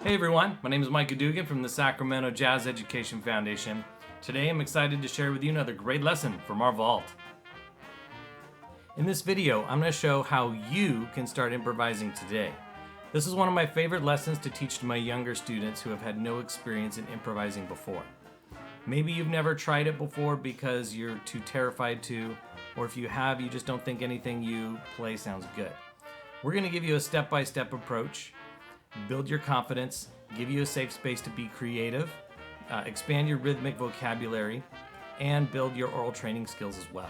Hey everyone, my name is Mica Dugan from the Sacramento Jazz Education Foundation. Today I'm excited to share with you another great lesson from our vault. In this video, I'm going to show how you can start improvising today. This is one of my favorite lessons to teach to my younger students who have had no experience in improvising before. Maybe you've never tried it before because you're too terrified to, or if you have, you just don't think anything you play sounds good. We're going to give you a step-by-step approach, build your confidence, give you a safe space to be creative, expand your rhythmic vocabulary, and build your oral training skills as well.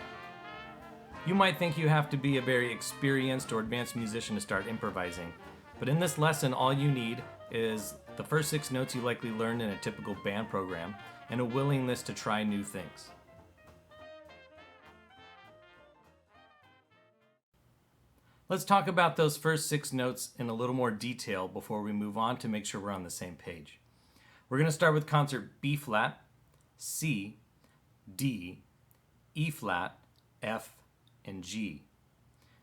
You might think you have to be a very experienced or advanced musician to start improvising, but in this lesson all you need is the first 6 notes you likely learned in a typical band program and a willingness to try new things. Let's talk about those first 6 notes in a little more detail before we move on to make sure we're on the same page. We're going to start with concert B flat, C, D, E flat, F, and G.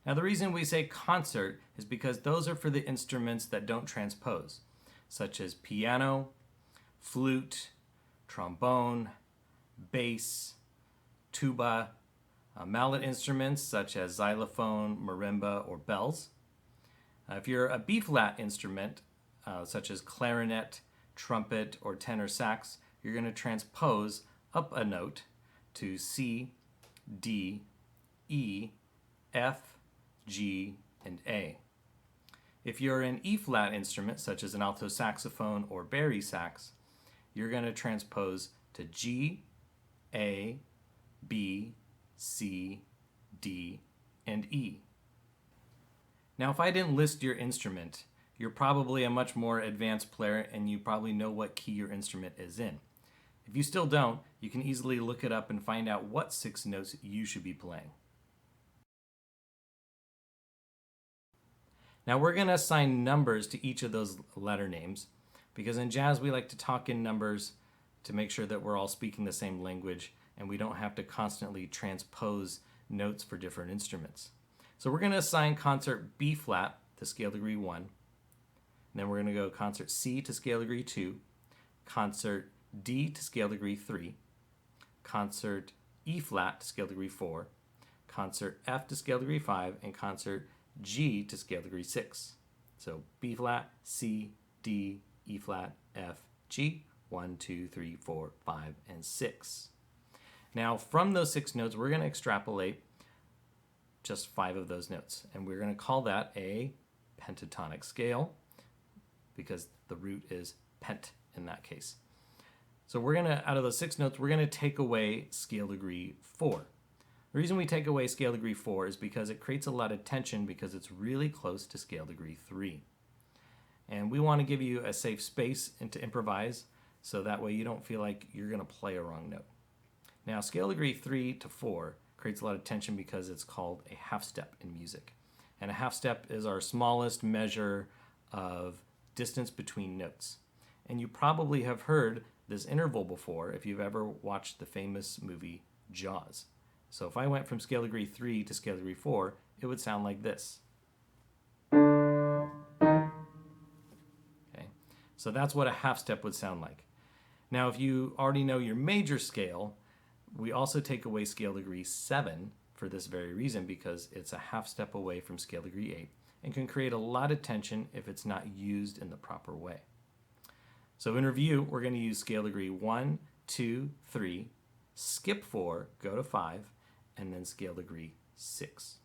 Now the reason we say concert is because those are for the instruments that don't transpose, such as piano, flute, trombone, bass, tuba, mallet instruments such as xylophone, marimba, or bells. If you're a B-flat instrument, such as clarinet, trumpet, or tenor sax, you're going to transpose up a note to C, D, E, F, G, and A. If you're an E-flat instrument, such as an alto saxophone or bari sax, you're going to transpose to G, A, B, C, D, and E. Now, if I didn't list your instrument, you're probably a much more advanced player and you probably know what key your instrument is in. If you still don't, you can easily look it up and find out what 6 notes you should be playing. Now we're going to assign numbers to each of those letter names because in jazz we like to talk in numbers to make sure that we're all speaking the same language and we don't have to constantly transpose notes for different instruments. So we're going to assign concert B flat to scale degree 1, and then we're going to go concert C to scale degree 2, concert D to scale degree 3, concert E flat to scale degree 4, concert F to scale degree 5, and concert G to scale degree 6. So B flat, C, D, E flat, F, G, 1, 2, 3, 4, 5, and 6. Now from those 6 notes, we're going to extrapolate just 5 of those notes, and we're going to call that a pentatonic scale because the root is pent in that case. So we're going to, out of those 6 notes, we're going to take away scale degree 4. The reason we take away scale degree 4 is because it creates a lot of tension because it's really close to scale degree 3. And we want to give you a safe space and to improvise so that way you don't feel like you're going to play a wrong note. Now, scale degree 3 to 4 creates a lot of tension because it's called a half step in music. And a half step is our smallest measure of distance between notes. And you probably have heard this interval before if you've ever watched the famous movie Jaws. So if I went from scale degree 3 to scale degree 4, it would sound like this. Okay, so that's what a half step would sound like. Now, if you already know your major scale, we also take away scale degree 7 for this very reason because it's a half step away from scale degree 8 and can create a lot of tension if it's not used in the proper way. So in review, we're going to use scale degree 1, 2, 3, skip 4, go to 5, and then scale degree 6.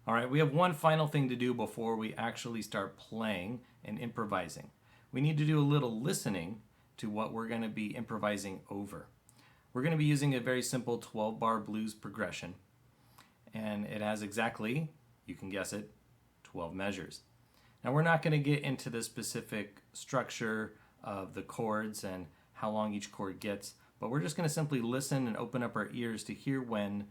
All right, we have one final thing to do before we actually start playing and improvising. We need to do a little listening to what we're going to be improvising over. We're going to be using a very simple 12-bar blues progression, and it has exactly, you can guess it, 12 measures. Now we're not going to get into the specific structure of the chords and how long each chord gets, but we're just going to simply listen and open up our ears to hear when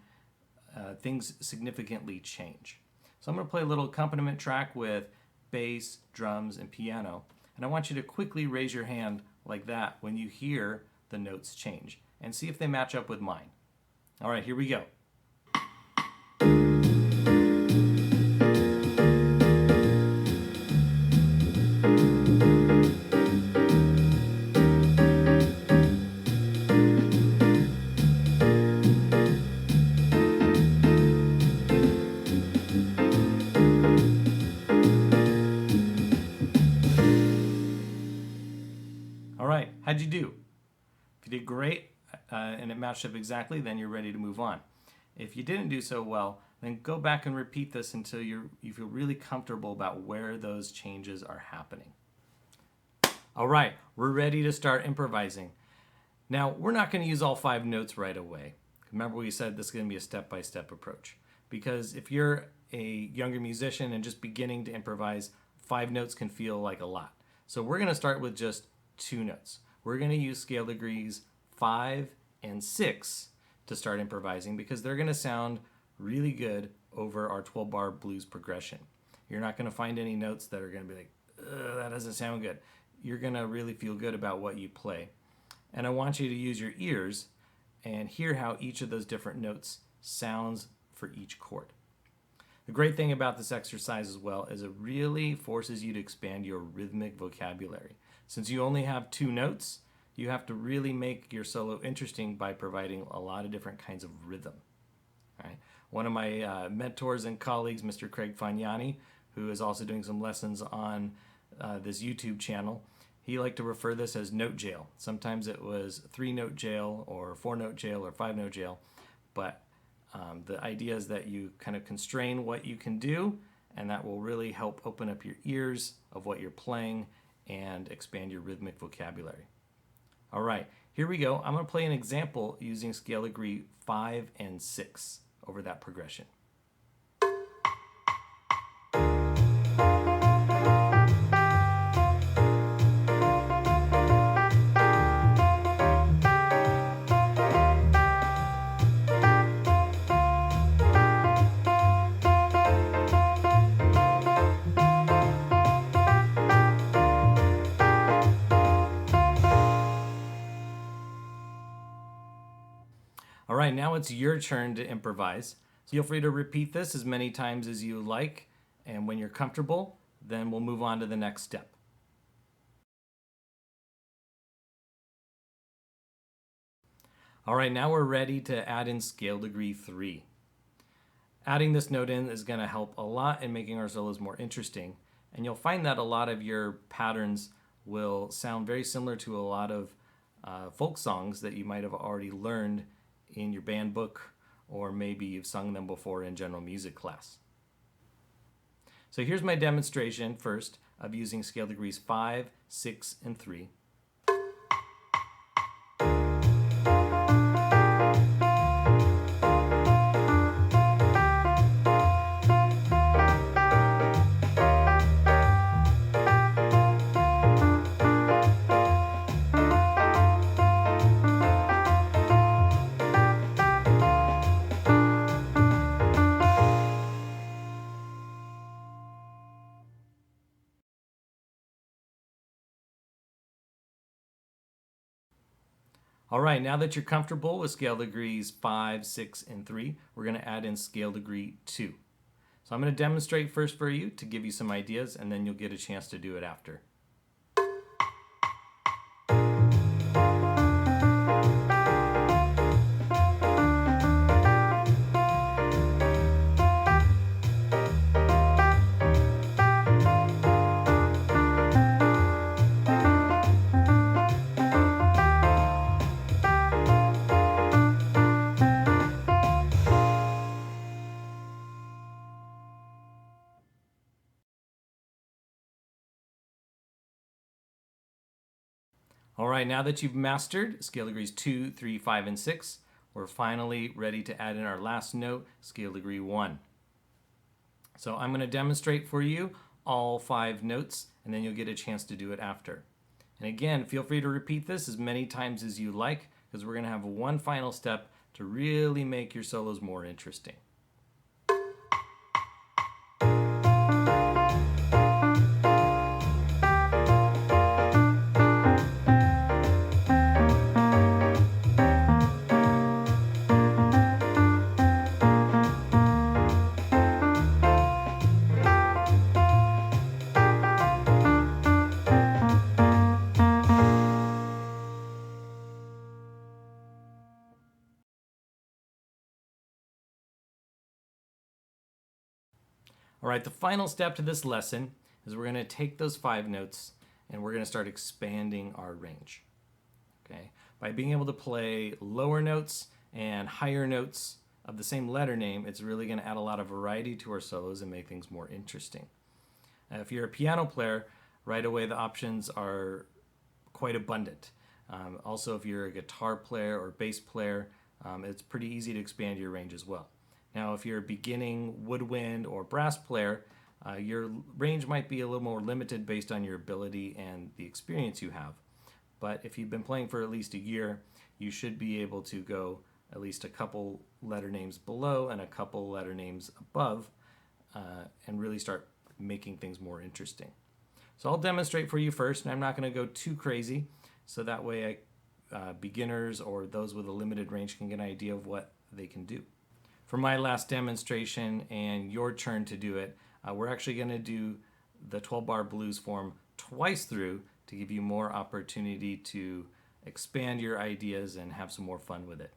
things significantly change. So I'm going to play a little accompaniment track with bass, drums, and piano, and I want you to quickly raise your hand like that when you hear the notes change and see if they match up with mine. All right, here we go. How'd you do? If you did great and it matched up exactly, then you're ready to move on. If you didn't do so well, then go back and repeat this until you feel really comfortable about where those changes are happening. All right, we're ready to start improvising. Now, we're not going to use all 5 notes right away. Remember, we said this is going to be a step-by-step approach. Because if you're a younger musician and just beginning to improvise, 5 notes can feel like a lot. So we're going to start with just 2 notes. We're going to use scale degrees 5 and 6 to start improvising because they're going to sound really good over our 12-bar blues progression. You're not going to find any notes that are going to be like, that doesn't sound good. You're going to really feel good about what you play. And I want you to use your ears and hear how each of those different notes sounds for each chord. The great thing about this exercise as well is it really forces you to expand your rhythmic vocabulary. Since you only have 2 notes, you have to really make your solo interesting by providing a lot of different kinds of rhythm. All right? One of my mentors and colleagues, Mr. Craig Fagnani, who is also doing some lessons on this YouTube channel, he liked to refer this as note jail. Sometimes it was 3-note jail or 4-note jail or 5-note jail, but the idea is that you kind of constrain what you can do, and that will really help open up your ears of what you're playing and expand your rhythmic vocabulary. All right, here we go. I'm going to play an example using scale degree 5 and 6 over that progression. All right, now it's your turn to improvise. Feel free to repeat this as many times as you like, and when you're comfortable, then we'll move on to the next step. All right, now we're ready to add in scale degree 3. Adding this note in is going to help a lot in making our solos more interesting, and you'll find that a lot of your patterns will sound very similar to a lot of folk songs that you might have already learned in your band book, or maybe you've sung them before in general music class. So here's my demonstration first of using scale degrees 5, 6, and 3. All right, now that you're comfortable with scale degrees 5, 6, and 3, we're going to add in scale degree 2. So I'm going to demonstrate first for you to give you some ideas, and then you'll get a chance to do it after. All right, now that you've mastered scale degrees 2, 3, 5, and 6, we're finally ready to add in our last note, scale degree 1. So I'm going to demonstrate for you all 5 notes, and then you'll get a chance to do it after. And again, feel free to repeat this as many times as you like, because we're going to have one final step to really make your solos more interesting. All right, the final step to this lesson is we're going to take those 5 notes and we're going to start expanding our range. Okay? By being able to play lower notes and higher notes of the same letter name, it's really going to add a lot of variety to our solos and make things more interesting. If you're a piano player, right away the options are quite abundant. Also, if you're a guitar player or bass player, it's pretty easy to expand your range as well. Now, if you're a beginning woodwind or brass player, your range might be a little more limited based on your ability and the experience you have. But if you've been playing for at least a year, you should be able to go at least a couple letter names below and a couple letter names above and really start making things more interesting. So I'll demonstrate for you first, and I'm not going to go too crazy, so that way beginners or those with a limited range can get an idea of what they can do. For my last demonstration and your turn to do it, we're actually going to do the 12-bar blues form twice through to give you more opportunity to expand your ideas and have some more fun with it.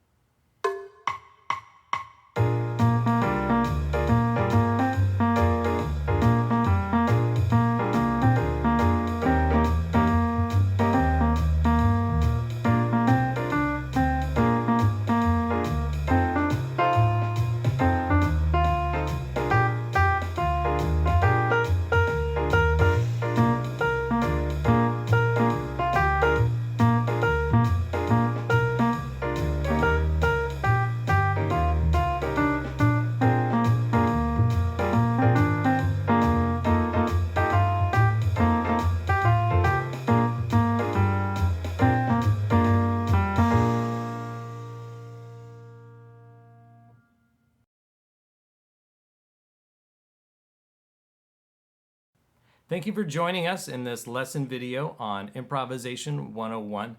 Thank you for joining us in this lesson video on Improvisation 101.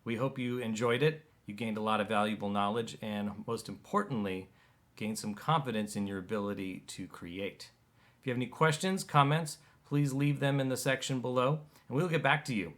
We hope you enjoyed it, you gained a lot of valuable knowledge, and most importantly, gained some confidence in your ability to create. If you have any questions, comments, please leave them in the section below, and we'll get back to you.